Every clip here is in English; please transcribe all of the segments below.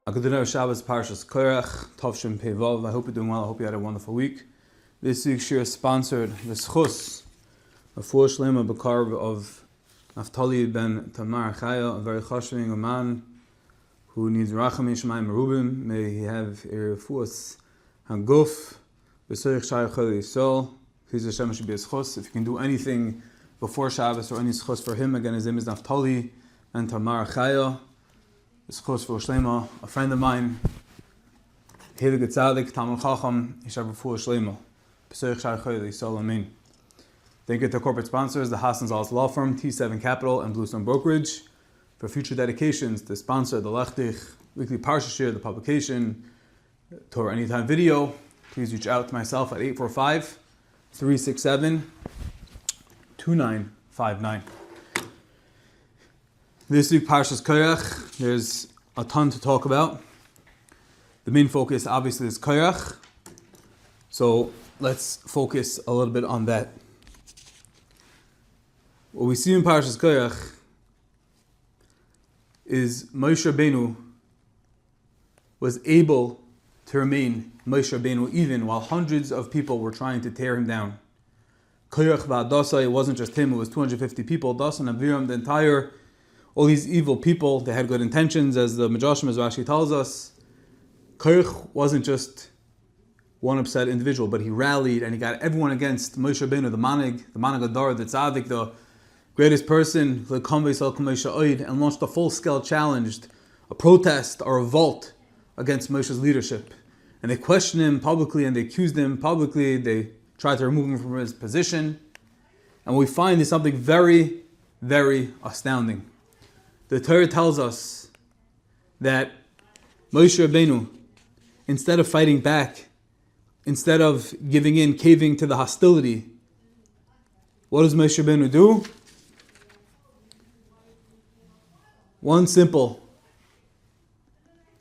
Good dinner, Shabbos, Parshas, Korach, Tovshin Pevov. I hope you're doing well. I hope you had a wonderful week. This week's shir is sponsored the Schus, a full shlema bekarv of Naftali ben Tamar Chaya, a very chashving man who needs racham yishmayim merubim. May he have a refuas haguf b'soich shayach yisrael. Please Hashem should be a schus. If you can do anything before Shabbos or any schus for him, again his name is Naftali ben Tamar Chaya. This schus for Shlema, a friend of mine, Hevig Tzadik, Talmud Chacham, Yishav Refuah Shlema, B'Soich Shai Choy, Yisrael Amin. Thank you to corporate sponsors, the Hassan Zal's Law Firm, T7 Capital, and Bluestone Brokerage. For future dedications, to sponsor the Lechtich weekly Parshas share, the publication, Torah Anytime video, please reach out to myself at 845-367-2959. This week, Parshas Korach, there's a ton to talk about. The main focus, obviously, is Korach. So let's focus a little bit on that. What we see in Parshas Korach is Moshe Rabbeinu was able to remain Moshe Rabbeinu even while hundreds of people were trying to tear him down. Korach va'adasa, it wasn't just him, it was 250 people. Dasan Aviram, the entire all these evil people, they had good intentions, as the Midrashim, as Rashi tells us. Korach wasn't just one upset individual, but he rallied and he got everyone against Moshe Rabbeinu, the Manig Adar, the Tzaddik, the greatest person, and launched a full-scale challenge, a protest, a revolt against Moshe's leadership. And they questioned him publicly and they accused him publicly. They tried to remove him from his position. And what we find is something very, very astounding. The Torah tells us that Moshe Rabbeinu, instead of fighting back, instead of giving in, caving to the hostility, what does Moshe Rabbeinu do? One simple,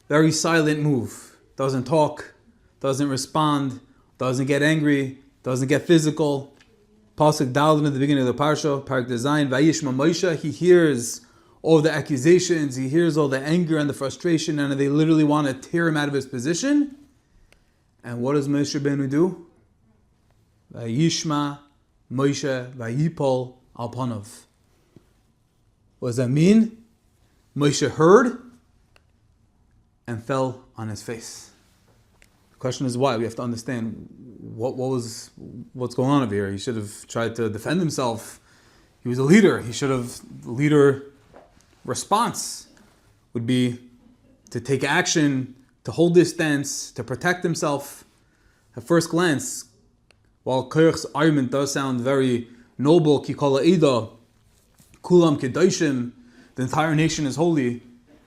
very silent move. Doesn't talk, doesn't respond, doesn't get angry, doesn't get physical. Pasuk Daled in the beginning of the Parsha, Parak Design, Vayishma Moshe, he hears all the accusations, he hears all the anger and the frustration, and they literally want to tear him out of his position. And what does Moshe Rabbeinu do? Vayishma Moshe Vayipol al panav. What does that mean? Moshe heard and fell on his face. The question is why. We have to understand what's going on over here. He should have tried to defend himself. He was a leader. He should have, the leader response would be to take action, to hold this stance, to protect himself. At first glance, while Korach's argument does sound very noble, ki kol ha'eda, kulam kedoshim, the entire nation is holy,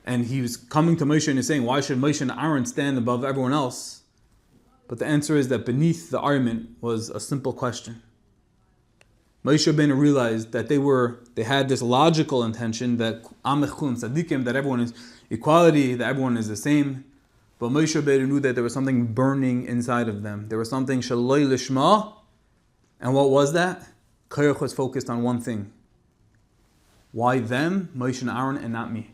and he was coming to Moshe and he's saying, why should Moshe and Aaron stand above everyone else? But the answer is that beneath the argument was a simple question. Moshe Rabbeinu realized that they had this logical intention that Amech Kulam Tzadikim, that everyone is equality, that everyone is the same. But Moshe Rabbeinu knew that there was something burning inside of them. There was something Shaloi Lishma. And what was that? Korach was focused on one thing. Why them, Moshe and Aaron, and not me?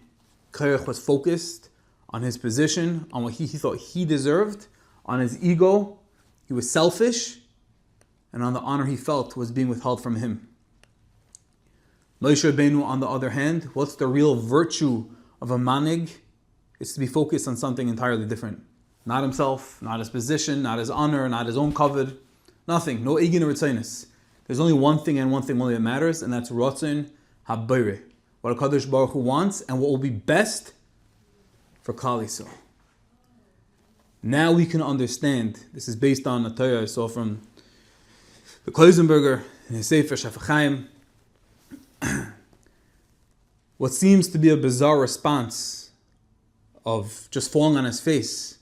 Korach was focused on his position, on what he thought he deserved, on his ego. He was selfish. And on the honor he felt was being withheld from him. Moshe Rabbeinu, on the other hand, what's the real virtue of a manig? It's to be focused on something entirely different. Not himself, not his position, not his honor, not his own kavod. Nothing, no egin or ritzainus. There's only one thing and one thing only that matters, and that's rotzon habayre. What HaKadosh Baruch Hu wants and what will be best for Klal Yisrael. Now we can understand, this is based on a Torah I saw from the Kloisenberger in his Sefer Shafach Chaim, what seems to be a bizarre response of just falling on his face,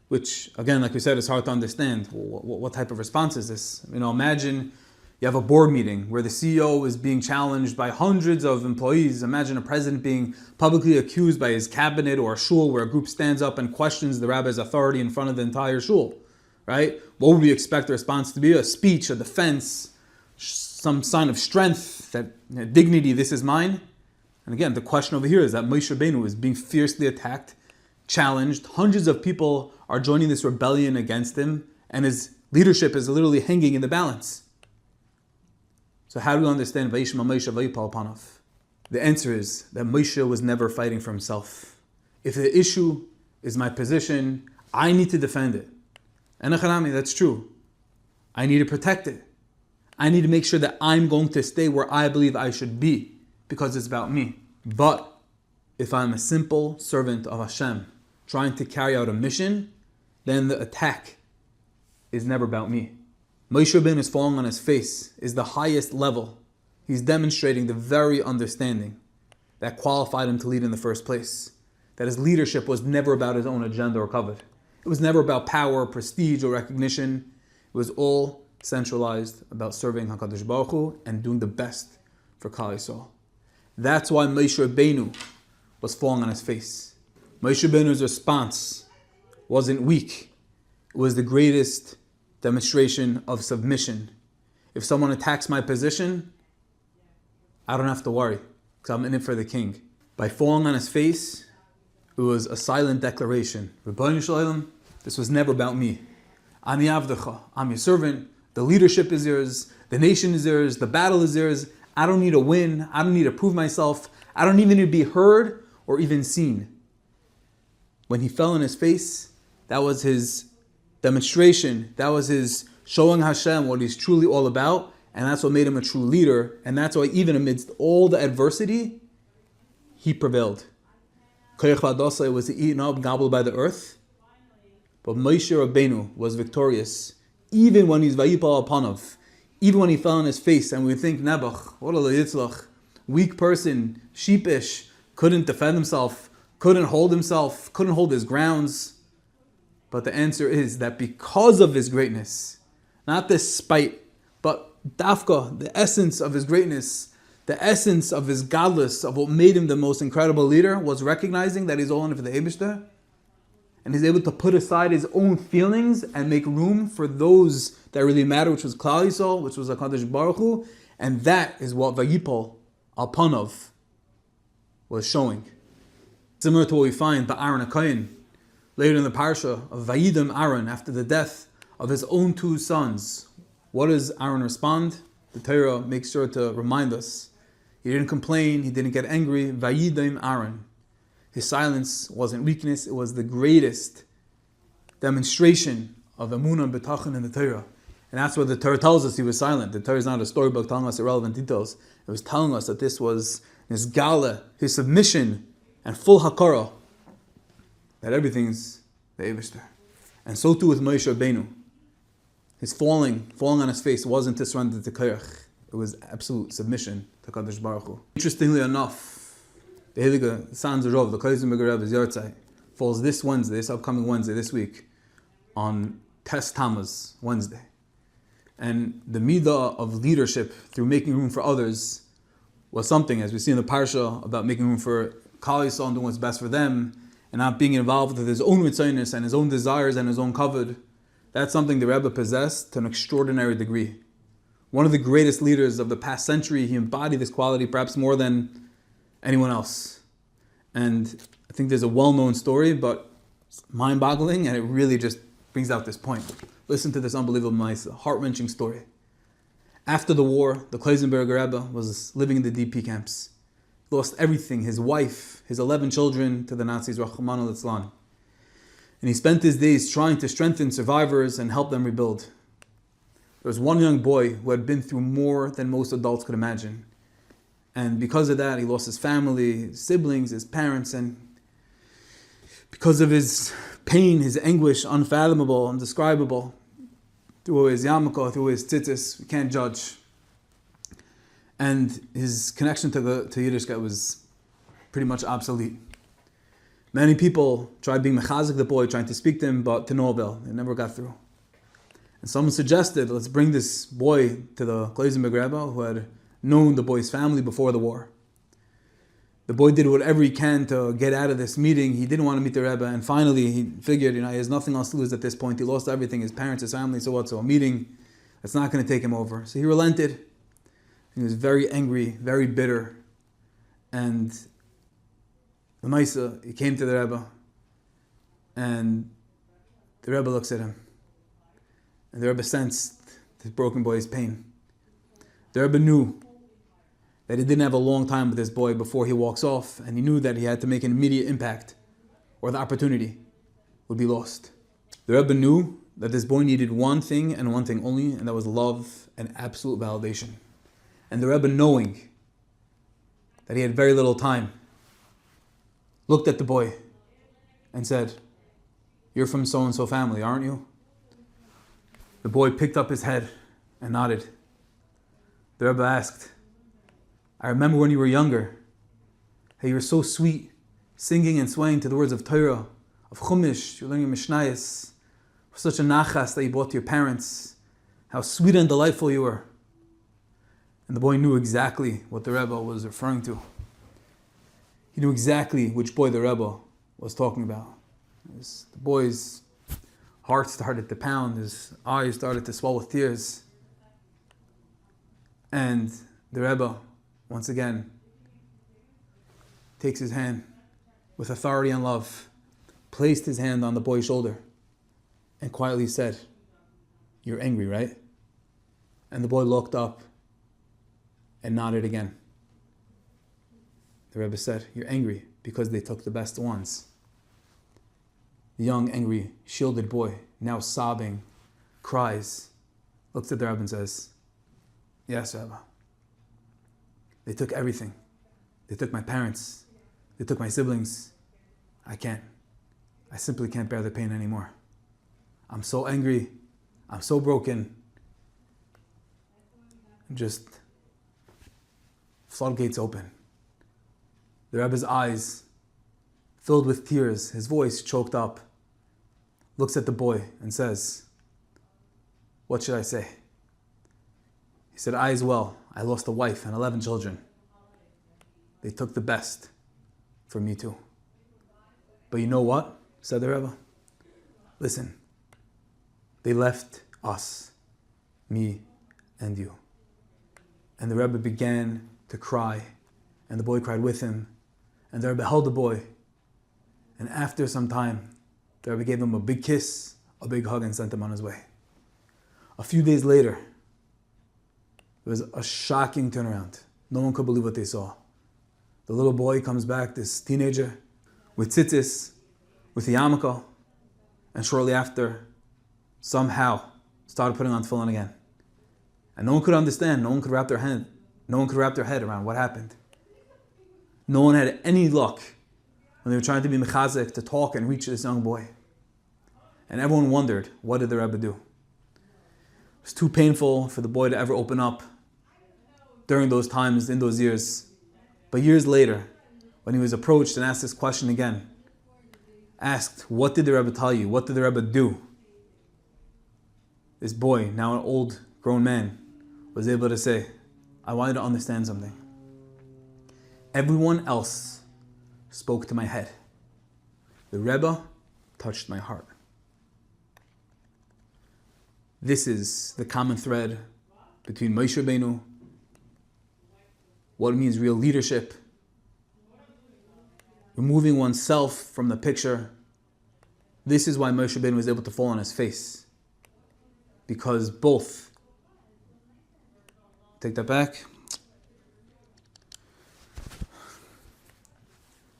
which, again, like we said, is hard to understand. What type of response is this? Imagine you have a board meeting where the CEO is being challenged by hundreds of employees. Imagine a president being publicly accused by his cabinet, or a shul where a group stands up and questions the rabbi's authority in front of the entire shul. Right? What would we expect the response to be? A speech, a defense, some sign of strength, that dignity, this is mine. And again, the question over here is that Moshe Rabbeinu is being fiercely attacked challenged. Hundreds of people are joining this rebellion against him, and his leadership is literally hanging in the balance. So how do we understand Vayishma Moshe Vayipal Panav? The answer is that Moshe was never fighting for himself. If the issue is my position, I need to defend it. And that's true. I need to protect it. I need to make sure that I'm going to stay where I believe I should be, because it's about me. But if I'm a simple servant of Hashem, trying to carry out a mission, then the attack is never about me. Moshe Rabbeinu is falling on his face, is the highest level. He's demonstrating the very understanding that qualified him to lead in the first place. That his leadership was never about his own agenda or covet. It was never about power, prestige, or recognition. It was all centralized about serving HaKadosh Baruch Hu and doing the best for Klal Yisrael. That's why Moshe Rabbeinu was falling on his face. Moshe Rabbeinu's response wasn't weak. It was the greatest demonstration of submission. If someone attacks my position, I don't have to worry, because I'm in it for the king. By falling on his face, it was a silent declaration. Rebbeinu Shalom, this was never about me. Ani Avdecha, I'm your servant, the leadership is yours, the nation is yours, the battle is yours. I don't need to win, I don't need to prove myself, I don't even need to be heard or even seen. When he fell on his face, that was his demonstration, that was his showing Hashem what he's truly all about, and that's what made him a true leader, and that's why even amidst all the adversity, he prevailed. Korach Vadasai was eaten up, gobbled by the earth, but Moshe Rabbeinu was victorious, even when he's Vayipal Apanav, even when he fell on his face, and we think, Nebuch, what a yitzlach, weak person, sheepish, couldn't defend himself, couldn't hold his grounds. But the answer is that because of his greatness, not despite, but dafka, the essence of his greatness, the essence of his godless, of what made him the most incredible leader, was recognizing that he's all in it for the Eibishter, and he's able to put aside his own feelings and make room for those that really matter, which was Klal Yisrael, which was HaKadosh Baruch Hu, and that is what Vayipol Alpanov was showing. Similar to what we find by Aaron HaKohen, later in the Parsha of Vayidam Aaron, after the death of his own two sons. What does Aaron respond? The Torah makes sure to remind us. He didn't complain, he didn't get angry. Vayidam Aaron. His silence wasn't weakness, it was the greatest demonstration of emunah and betachon in the Torah. And that's what the Torah tells us he was silent. The Torah is not a storybook telling us irrelevant details. It was telling us that this was his gala, his submission, and full hakara, that everything's the Eibishter. And so too with Moshe Rabbeinu. His falling on his face wasn't to surrender to Korach. It was absolute submission to Kadosh Baruch Hu. Interestingly enough, the Heilige Sanz Rov, the Kleisenberger Rebbe's Yortzeit, falls this Wednesday, this upcoming Wednesday, this week, on Tes Tammuz, Wednesday. And the midah of leadership through making room for others was something, as we see in the Parsha, about making room for Klal Yisrael and doing what's best for them, and not being involved with his own ritzonus and his own desires and his own kavod. That's something the Rebbe possessed to an extraordinary degree. One of the greatest leaders of the past century, he embodied this quality perhaps more than anyone else. And I think there's a well-known story, but it's mind-boggling, and it really just brings out this point. Listen to this unbelievable, nice, heart-wrenching story. After the war, the Kleisenberger Rebbe was living in the DP camps. He lost everything, his wife, his 11 children to the Nazis, Rachmana litzlan. And he spent his days trying to strengthen survivors and help them rebuild. There was one young boy who had been through more than most adults could imagine. And because of that, he lost his family, his siblings, his parents, and because of his pain, his anguish, unfathomable, undescribable, through his yarmulke, through his tzitzis, we can't judge. And his connection to Yiddishkeit was pretty much obsolete. Many people tried being mechazik the boy, trying to speak to him, but to no avail. It never got through. And someone suggested, let's bring this boy to the Kleisenberger Rebbe, who had known the boy's family before the war. The boy did whatever he can to get out of this meeting. He didn't want to meet the Rebbe, and finally he figured, he has nothing else to lose at this point. He lost everything, his parents, his family, so what? So a meeting, that's not going to take him over. So he relented. He was very angry, very bitter. And the Maisa, he came to the Rebbe, And the Rebbe looks at him. And the Rebbe sensed the broken boy's pain. The Rebbe knew that he didn't have a long time with this boy before he walks off, and he knew that he had to make an immediate impact, or the opportunity would be lost. The Rebbe knew that this boy needed one thing and one thing only, and that was love and absolute validation. And the Rebbe, knowing that he had very little time, looked at the boy and said, "You're from so-and-so family, aren't you?" The boy picked up his head and nodded. The Rebbe asked, "I remember when you were younger, how you were so sweet, singing and swaying to the words of Torah, of Chumash, you're learning Mishnayos, such a nachas that you brought to your parents, how sweet and delightful you were." And the boy knew exactly what the Rebbe was referring to. He knew exactly which boy the Rebbe was talking about. The boy's heart started to pound, his eyes started to swell with tears. And the Rebbe, once again, takes his hand with authority and love, placed his hand on the boy's shoulder, and quietly said, "You're angry, right?" And the boy looked up and nodded again. The Rebbe said, "You're angry because they took the best ones." The young, angry, shielded boy, now sobbing, cries, looks at the Rebbe and says, "Yes, Rebbe. They took everything. They took my parents. They took my siblings. I can't. I simply can't bear the pain anymore. I'm so angry. I'm so broken." And just floodgates open. The Rebbe's eyes filled with tears, his voice choked up, looks at the boy and says, "What should I say?" He said, "I as well. I lost a wife and 11 children. They took the best for me too. But you know what?" said the Rebbe. "Listen, they left us, me and you." And the Rebbe began to cry, and the boy cried with him, and the Rebbe held the boy. And after some time, the Rebbe gave him a big kiss, a big hug, and sent him on his way. A few days later, it was a shocking turnaround. No one could believe what they saw. The little boy comes back, this teenager, with tzitzis, with the yarmulke, and shortly after, somehow started putting on tefillin again. And no one could understand, no one could wrap their head around what happened. No one had any luck when they were trying to be mechazek, to talk and reach this young boy. And everyone wondered, what did the Rebbe do? It was too painful for the boy to ever open up during those times, in those years. But years later, when he was approached and asked this question again, asked, "What did the Rebbe tell you? What did the Rebbe do?" This boy, now an old grown man, was able to say, "I wanted to understand something. Everyone else spoke to my head. The Rebbe touched my heart." This is the common thread between Moshe Rabbeinu, what it means real leadership, removing oneself from the picture. This is why Moshe Rabbeinu was able to fall on his face. Because both, take that back.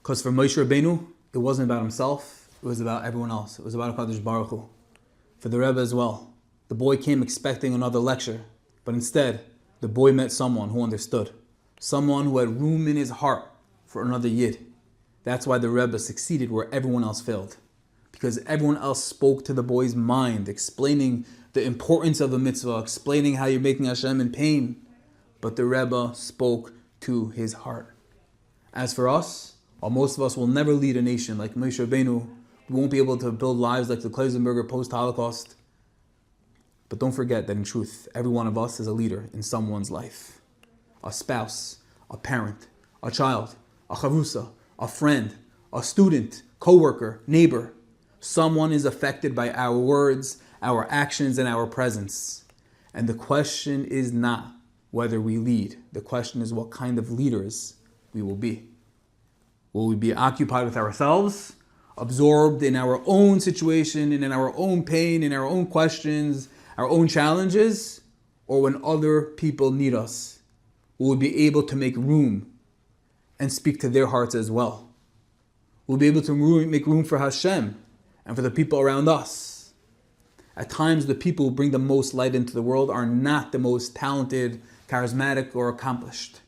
Because for Moshe Rabbeinu, it wasn't about himself, it was about everyone else. It was about HaKadosh Baruch Hu. For the Rebbe as well. The boy came expecting another lecture, but instead, the boy met someone who understood. Someone who had room in his heart for another Yid. That's why the Rebbe succeeded where everyone else failed. Because everyone else spoke to the boy's mind, explaining the importance of the mitzvah, explaining how you're making Hashem in pain. But the Rebbe spoke to his heart. As for us, while most of us will never lead a nation like Moshe Rabbeinu, we won't be able to build lives like the Kleisenberger post-Holocaust. But don't forget that in truth, every one of us is a leader in someone's life. A spouse, a parent, a child, a charusa, a friend, a student, co-worker, neighbor. Someone is affected by our words, our actions, and our presence. And the question is not whether we lead. The question is what kind of leaders we will be. Will we be occupied with ourselves, absorbed in our own situation and in our own pain, in our own questions, our own challenges, or when other people need us, we will be able to make room and speak to their hearts as well. We'll be able to make room for Hashem and for the people around us. At times, the people who bring the most light into the world are not the most talented, charismatic, or accomplished.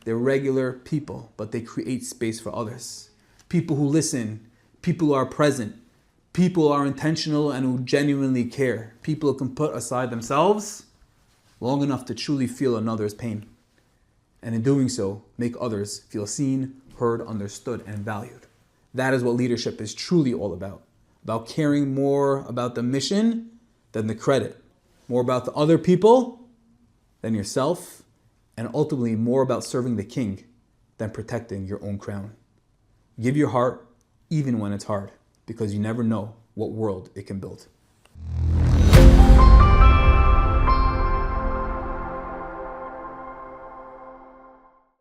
They're regular people, but they create space for others. People who listen, people who are present, people who are intentional and who genuinely care. People who can put aside themselves long enough to truly feel another's pain. And in doing so, make others feel seen, heard, understood, and valued. That is what leadership is truly all about caring more about the mission than the credit, more about the other people than yourself, and ultimately more about serving the king than protecting your own crown. Give your heart even when it's hard, because you never know what world it can build.